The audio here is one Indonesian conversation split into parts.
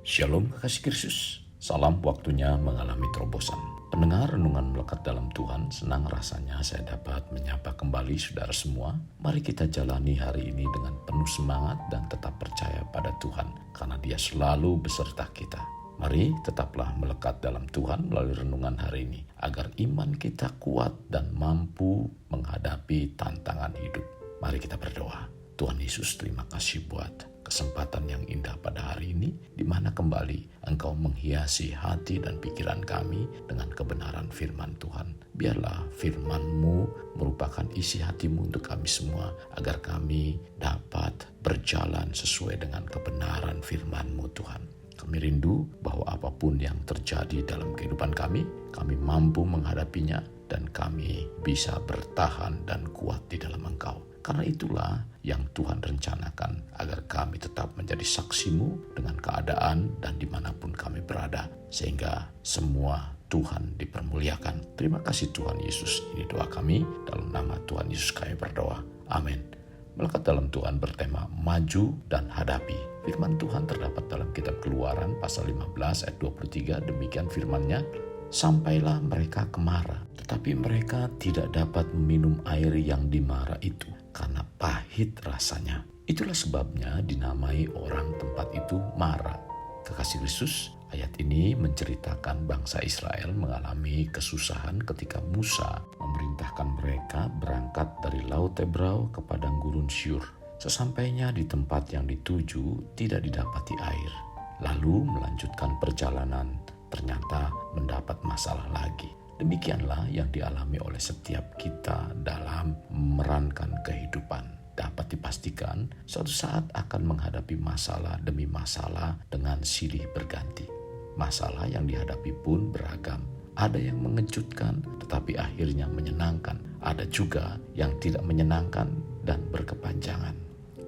Shalom kekasih Kristus. Salam waktunya mengalami terobosan. Pendengar renungan melekat dalam Tuhan, senang rasanya saya dapat menyapa kembali saudara semua. Mari kita jalani hari ini dengan penuh semangat dan tetap percaya pada Tuhan, karena Dia selalu beserta kita. Mari tetaplah melekat dalam Tuhan melalui renungan hari ini, agar iman kita kuat dan mampu menghadapi tantangan hidup. Mari kita berdoa. Tuhan Yesus, terima kasih buat kesempatan yang indah pada hari ini, di mana kembali Engkau menghiasi hati dan pikiran kami dengan kebenaran firman Tuhan. Biarlah firman-Mu merupakan isi hati-Mu untuk kami semua, agar kami dapat berjalan sesuai dengan kebenaran firman-Mu Tuhan. Kami rindu bahwa apapun yang terjadi dalam kehidupan kami mampu menghadapinya, dan kami bisa bertahan dan kuat di dalam Engkau. Karena itulah yang Tuhan rencanakan, agar kami tetap menjadi saksi-Mu dengan keadaan dan dimanapun kami berada, sehingga semua Tuhan dipermuliakan. Terima kasih Tuhan Yesus. Ini doa kami, dalam nama Tuhan Yesus kami berdoa. Amin. Melekat dalam Tuhan bertema maju dan hadapi. Firman Tuhan terdapat dalam kitab Keluaran pasal 15 ayat 23. Demikian firman-Nya, sampailah mereka ke Mara, tetapi mereka tidak dapat meminum air yang di Mara itu, karena pahit rasanya. Itulah sebabnya dinamai orang tempat itu Mara. Kekasih Kristus, ayat ini menceritakan bangsa Israel mengalami kesusahan ketika Musa memerintahkan mereka berangkat dari Laut Tebrau ke padang gurun Syur. Sesampainya di tempat yang dituju tidak didapati air, lalu melanjutkan perjalanan, ternyata mendapat masalah lagi. Demikianlah yang dialami oleh setiap kita dalam memerankan kehidupan. Dapat dipastikan suatu saat akan menghadapi masalah demi masalah dengan silih berganti. Masalah yang dihadapi pun beragam. Ada yang mengejutkan tetapi akhirnya menyenangkan. Ada juga yang tidak menyenangkan dan berkepanjangan.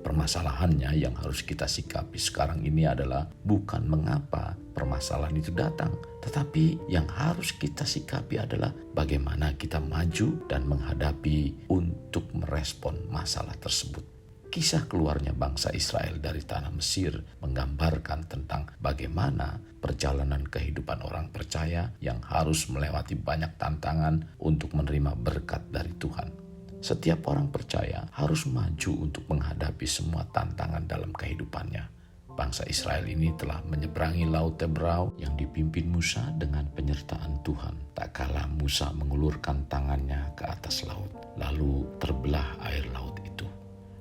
Permasalahannya yang harus kita sikapi sekarang ini adalah bukan mengapa permasalahan itu datang, tetapi yang harus kita sikapi adalah bagaimana kita maju dan menghadapi untuk merespon masalah tersebut. Kisah keluarnya bangsa Israel dari tanah Mesir menggambarkan tentang bagaimana perjalanan kehidupan orang percaya yang harus melewati banyak tantangan untuk menerima berkat dari Tuhan. Setiap orang percaya harus maju untuk menghadapi semua tantangan dalam kehidupannya. Bangsa Israel ini telah menyeberangi Laut Tebrau yang dipimpin Musa dengan penyertaan Tuhan. Tak kala Musa mengulurkan tangannya ke atas laut, lalu terbelah air laut itu.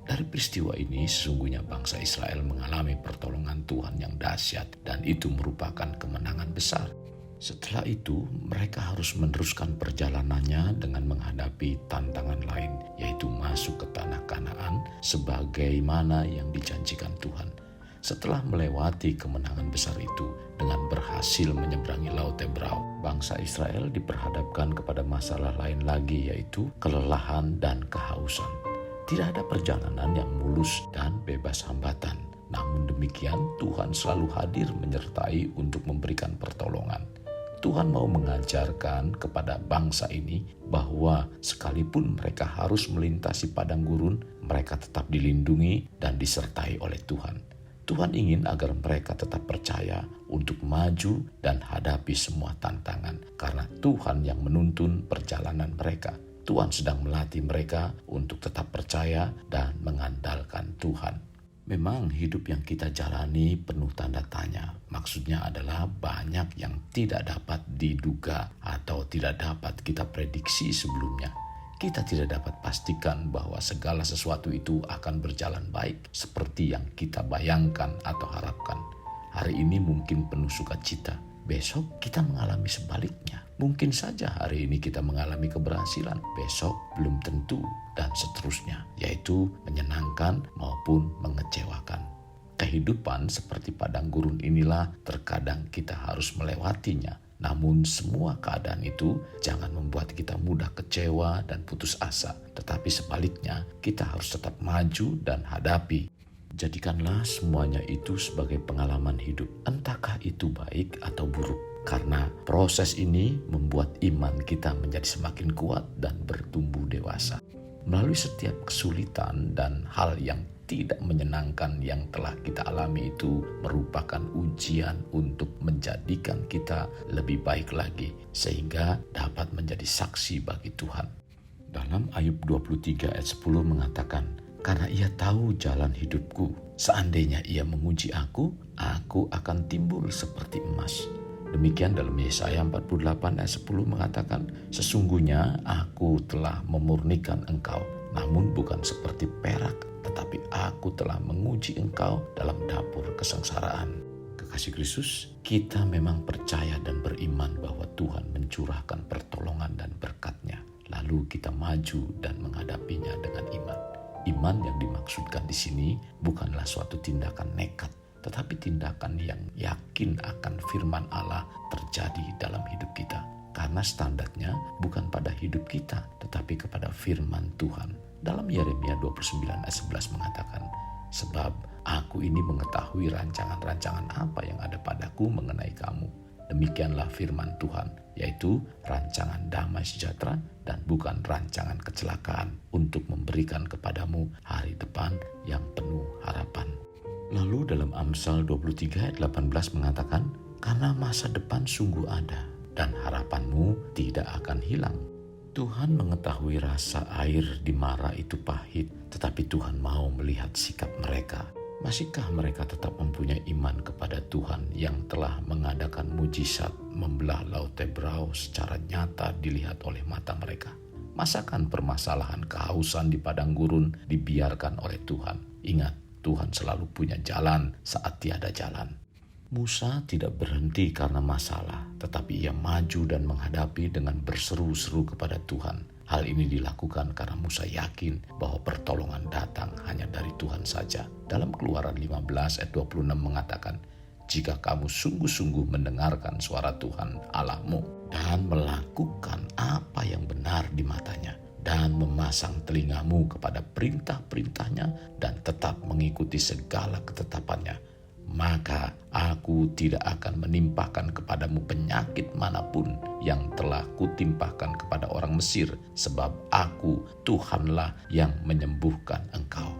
Dari peristiwa ini sesungguhnya bangsa Israel mengalami pertolongan Tuhan yang dahsyat, dan itu merupakan kemenangan besar. Setelah itu, mereka harus meneruskan perjalanannya dengan menghadapi tantangan lain, yaitu masuk ke tanah Kanaan sebagaimana yang dijanjikan Tuhan. Setelah melewati kemenangan besar itu dengan berhasil menyeberangi Laut Tebrau, bangsa Israel diperhadapkan kepada masalah lain lagi, yaitu kelelahan dan kehausan. Tidak ada perjalanan yang mulus dan bebas hambatan. Namun demikian, Tuhan selalu hadir menyertai untuk memberikan pertolongan. Tuhan mau mengajarkan kepada bangsa ini bahwa sekalipun mereka harus melintasi padang gurun, mereka tetap dilindungi dan disertai oleh Tuhan. Tuhan ingin agar mereka tetap percaya untuk maju dan hadapi semua tantangan, karena Tuhan yang menuntun perjalanan mereka. Tuhan sedang melatih mereka untuk tetap percaya dan mengandalkan Tuhan. Memang hidup yang kita jalani penuh tanda tanya. Maksudnya adalah banyak yang tidak dapat diduga atau tidak dapat kita prediksi sebelumnya. Kita tidak dapat pastikan bahwa segala sesuatu itu akan berjalan baik seperti yang kita bayangkan atau harapkan. Hari ini mungkin penuh sukacita, besok kita mengalami sebaliknya. Mungkin saja hari ini kita mengalami keberhasilan, besok belum tentu, dan seterusnya, yaitu menyenangkan maupun mengecewakan. Kehidupan seperti padang gurun inilah terkadang kita harus melewatinya. Namun semua keadaan itu jangan membuat kita mudah kecewa dan putus asa, tetapi sebaliknya kita harus tetap maju dan hadapi. Jadikanlah semuanya itu sebagai pengalaman hidup, entahkah itu baik atau buruk. Karena proses ini membuat iman kita menjadi semakin kuat dan bertumbuh dewasa. Melalui setiap kesulitan dan hal yang tidak menyenangkan yang telah kita alami itu merupakan ujian untuk menjadikan kita lebih baik lagi sehingga dapat menjadi saksi bagi Tuhan. Dalam Ayub 23 ayat 10 mengatakan, "Karena ia tahu jalan hidupku, seandainya ia menguji aku akan timbul seperti emas." Demikian dalam Yesaya 48 ayat 10 mengatakan, "Sesungguhnya aku telah memurnikan engkau, namun bukan seperti perak, tetapi aku telah menguji engkau dalam dapur kesengsaraan." Kekasih Kristus, kita memang percaya dan beriman bahwa Tuhan mencurahkan pertolongan dan berkat-Nya. Lalu kita maju dan menghadapinya dengan iman. Iman yang dimaksudkan di sini bukanlah suatu tindakan nekat, tetapi tindakan yang yakin akan firman Allah terjadi dalam hidup kita. Karena standarnya bukan pada hidup kita, tetapi kepada firman Tuhan. Dalam Yeremia 29 ayat 11 mengatakan, "Sebab aku ini mengetahui rancangan-rancangan apa yang ada padaku mengenai kamu. Demikianlah firman Tuhan, yaitu rancangan damai sejahtera dan bukan rancangan kecelakaan, untuk memberikan kepadamu hari depan yang penuh harapan." Lalu dalam Amsal 23 ayat 18 mengatakan, "Karena masa depan sungguh ada dan harapanmu tidak akan hilang." Tuhan mengetahui rasa air di Mara itu pahit, tetapi Tuhan mau melihat sikap mereka. Masihkah mereka tetap mempunyai iman kepada Tuhan yang telah mengadakan mujizat membelah Laut Tebrau secara nyata dilihat oleh mata mereka? Masakan permasalahan kehausan di padang gurun dibiarkan oleh Tuhan? Ingat, Tuhan selalu punya jalan saat tiada jalan. Musa tidak berhenti karena masalah, tetapi ia maju dan menghadapi dengan berseru-seru kepada Tuhan. Hal ini dilakukan karena Musa yakin bahwa pertolongan datang hanya dari Tuhan saja. Dalam Keluaran 15 ayat 26 mengatakan, "Jika kamu sungguh-sungguh mendengarkan suara Tuhan Allahmu dan melakukan apa yang benar di matanya, dan memasang telingamu kepada perintah-perintahnya dan tetap mengikuti segala ketetapannya, maka aku tidak akan menimpakan kepadamu penyakit manapun yang telah kutimpahkan kepada orang Mesir, sebab aku Tuhanlah yang menyembuhkan engkau."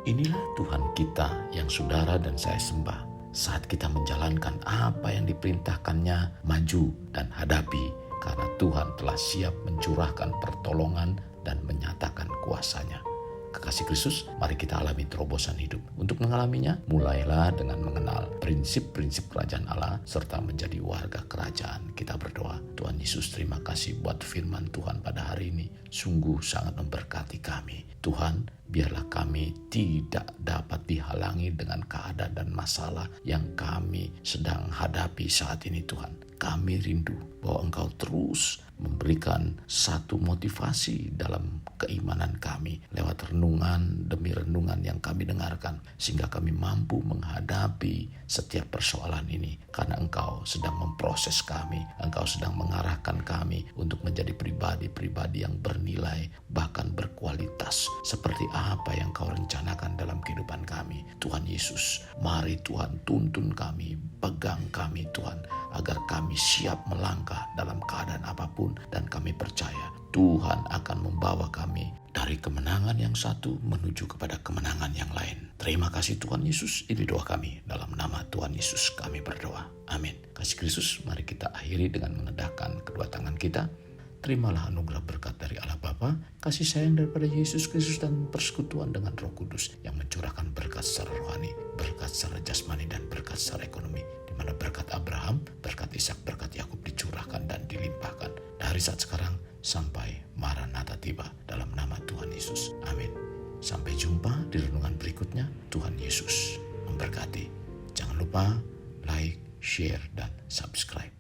Inilah Tuhan kita yang saudara dan saya sembah. Saat kita menjalankan apa yang diperintahkannya, maju dan hadapi, karena Tuhan telah siap mencurahkan pertolongan dan menyatakan kuasa-Nya. Kekasih Kristus, mari kita alami terobosan hidup. Untuk mengalaminya, mulailah dengan mengenal prinsip-prinsip kerajaan Allah serta menjadi warga kerajaan. Kita berdoa. Tuhan Yesus, terima kasih buat firman Tuhan pada hari ini. Sungguh sangat memberkati kami. Tuhan, biarlah kami tidak dapat dihalangi dengan keadaan dan masalah yang kami sedang hadapi saat ini, Tuhan. Kami rindu bahwa Engkau terus memberikan satu motivasi dalam keimanan kami lewat renungan demi renungan yang kami dengarkan, sehingga kami mampu menghadapi setiap persoalan ini, karena Engkau sedang memproses kami, Engkau sedang mengarahkan kami untuk menjadi pribadi-pribadi yang bernilai, bahkan berkualitas, seperti apa yang Kau rencanakan dalam kehidupan kami. Tuhan Yesus, mari Tuhan tuntun kami, pegang kami Tuhan, agar kami siap melangkah dalam keadaan apapun, dan kami percaya Tuhan akan membawa kami dari kemenangan yang satu menuju kepada kemenangan yang lain. Terima kasih Tuhan Yesus, ini doa kami. Dalam nama Tuhan Yesus kami berdoa. Amin. Kasih Kristus, mari kita akhiri dengan menedahkan kedua tangan kita. Terimalah anugerah berkat dari Allah Bapa, kasih sayang daripada Yesus Kristus, dan persekutuan dengan Roh Kudus yang mencurahkan berkat secara rohani, berkat secara jasmani, dan berkat secara ekonomi, di mana berkat Abraham, berkat Ishak, berkat Yakub dicurahkan dan dilimpahkan dari saat sekarang sampai Maranatha tiba, dalam nama Tuhan Yesus. Amin. Sampai jumpa di renungan berikutnya. Tuhan Yesus memberkati. Jangan lupa like, share, dan subscribe.